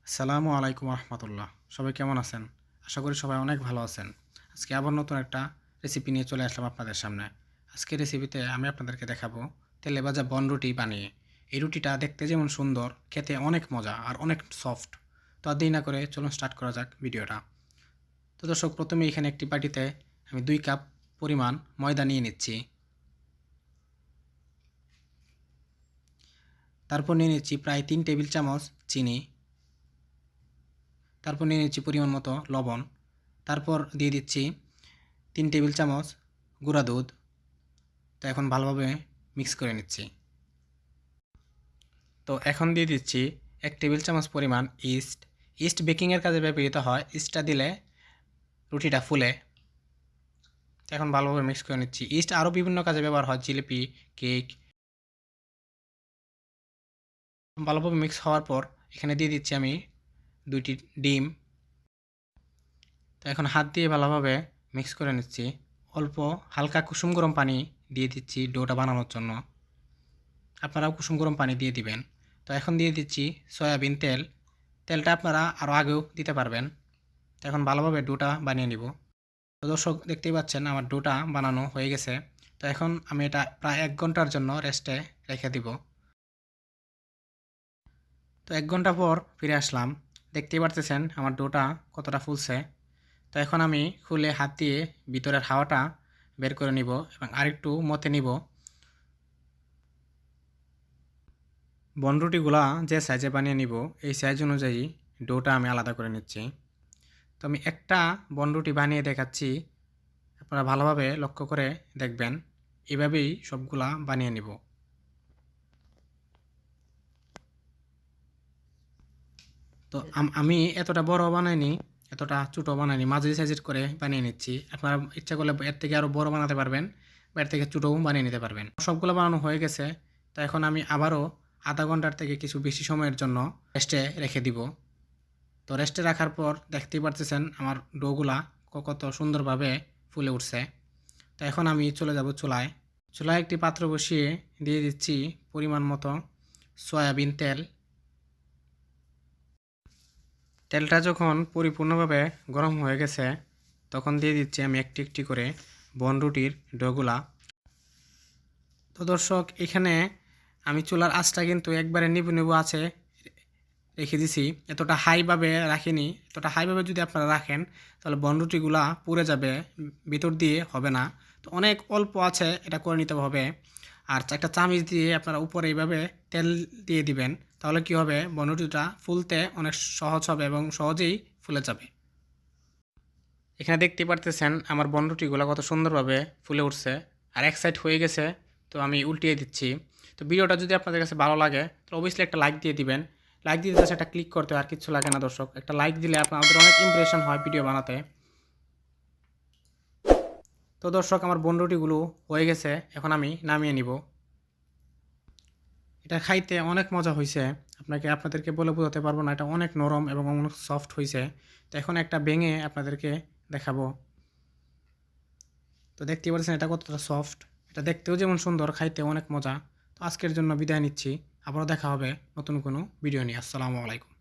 আসসালামুয়ালাইকুম রহমতুল্লাহ। সবাই কেমন আছেন? আশা করি সবাই অনেক ভালো আছেন। আজকে আবার নতুন একটা রেসিপি নিয়ে চলে আসলাম আপনাদের সামনে। আজকের রেসিপিতে আমি আপনাদেরকে দেখাবো তেলে ভাজা বন রুটি বানিয়ে। এই রুটিটা দেখতে যেমন সুন্দর, খেতে অনেক মজা আর অনেক সফট। তো আর দেরি না করে চলুন স্টার্ট করা যাক ভিডিওটা। তো দর্শক, প্রথমে এখানে একটি বাটিতে আমি 2 কাপ পরিমাণ ময়দা নিয়ে নিচ্ছি। তারপর নিয়ে নিচ্ছি প্রায় 3 টেবিল চামচ চিনি। তারপর নিয়ে নিচ্ছি পরিমাণ মতো লবণ। তারপর দিয়ে দিচ্ছি 3 টেবিল চামচ গুঁড়া দুধ। তো এখন ভালোভাবে মিক্স করে নিচ্ছি। তো এখন দিয়ে দিচ্ছি 1 টেবিল চামচ পরিমাণ ইস্ট। ইস্ট বেকিংয়ের কাজে ব্যবহৃত হয়। ইস্টটা দিলে রুটিটা ফুলে। এখন ভালোভাবে মিক্স করে নিচ্ছি। ইস্ট আরও বিভিন্ন কাজে ব্যবহার হয়, জিলিপি, কেক। ভালোভাবে মিক্স হওয়ার পর এখানে দিয়ে দিচ্ছি আমি 2টি ডিম। তো এখন হাত দিয়ে ভালোভাবে মিক্স করে নিচ্ছি। অল্প হালকা কুসুম গরম পানি দিয়ে দিচ্ছি ডোটা বানানোর জন্য। আপনারাও কুসুম গরম পানি দিয়ে দিবেন। তো এখন দিয়ে দিচ্ছি সয়াবিন তেল। তেলটা আপনারা আরও আগেও দিতে পারবেন। তো এখন ভালোভাবে ডোটা বানিয়ে নিব। তো দর্শক, দেখতেই পাচ্ছেন আমার ডোটা বানানো হয়ে গেছে। তো এখন আমি এটা প্রায় 1 ঘন্টার জন্য রেস্টে রেখে দিব। তো 1 ঘন্টা পর ফিরে আসলাম। দেখতেই পারতেছেন আমার ডোটা কতটা ফুলছে। তো এখন আমি খুলে হাত দিয়ে ভিতরের হাওয়াটা বের করে নিব এবং আরেকটু মথে নিব। বনরুটিগুলা যে সাইজে বানিয়ে নিব, এই সাইজ অনুযায়ী ডোটা আমি আলাদা করে নিচ্ছি। তো আমি একটা বনরুটি বানিয়ে দেখাচ্ছি, আপনারা ভালোভাবে লক্ষ্য করে দেখবেন। এভাবেই সবগুলা বানিয়ে নিব। তো আমি এতটা বড় বানাইনি, এতটা ছোটো বানাইনি, মাঝারি সাইজের করে বানিয়ে নিচ্ছি। আপনারা ইচ্ছা করলে এর থেকে আরও বড় বানাতে পারবেন বা এর থেকে ছোটোও বানিয়ে নিতে পারবেন। সবগুলো বানানো হয়ে গেছে। তো এখন আমি আবারও আধা ঘন্টার থেকে কিছু বেশি সময়ের জন্য রেস্টে রেখে দিব। তো রেস্টে রাখার পর দেখতেই পারতেছেন আমার ডোগুলা কত সুন্দরভাবে ফুলে উঠছে। তো এখন আমি চলে যাব চুলায়। চুলায় একটি পাত্র বসিয়ে দিয়ে দিচ্ছি পরিমাণ মতো সয়াবিন তেল। তেলটা যখন পরিপূর্ণভাবে গরম হয়ে গেছে, তখন দিয়ে দিচ্ছি আমি একটি একটি করে বনরুটির ডোগুলা। তো দর্শক, এখানে আমি চুলার আঁচটা কিন্তু একবারে নিবু নিবু আছে রেখে দিছি, এতটা হাইভাবে রাখিনি। এতটা হাইভাবে যদি আপনারা রাখেন তাহলে বনরুটিগুলা পুড়ে যাবে, ভিতর দিয়ে হবে না। তো অনেক অল্প আছে, এটা করে নিতে হবে। আর একটা চামিচ দিয়ে আপনারা উপরে এইভাবে তেল দিয়ে দিবেন, তাহলে কি হবে, বনরুটিটা ফুলতে অনেক সহজ হবে এবং সহজেই ফুলে যাবে। এখানে দেখতে পারতেছেন আমার বনরুটিগুলো কত সুন্দরভাবে ফুলে উঠছে আর এক সাইড হয়ে গেছে। তো আমি উল্টিয়ে দিচ্ছি। তো ভিডিওটা যদি আপনাদের কাছে ভালো লাগে তাহলে অবশ্যই একটা লাইক দিয়ে দিবেন। লাইক দিতে সেটা ক্লিক করতে আর কিছু লাগে না দর্শক। একটা লাইক দিলে আপনাদের অনেক ইমপ্রেশন হয় ভিডিও বানাতে। তো দর্শক, আমার বনরুটিগুলো হয়ে গেছে, এখন আমি নামিয়ে নিব। এটা খাইতে অনেক মজা হয়েছে, আপনাদেরকে বলে বোঝাতে পারবো না। এটা অনেক নরম এবং অনেক সফট হয়েছে। তো এখন একটা ভেঙে আপনাদেরকে দেখাবো। তো দেখতেই পাচ্ছেন এটা কতটা সফট। এটা দেখতেও যেমন সুন্দর, খাইতে অনেক মজা। তো আজকের জন্য বিদায় নিচ্ছি। আবারও দেখা হবে নতুন কোনো ভিডিও নিয়ে। আসসালামু আলাইকুম।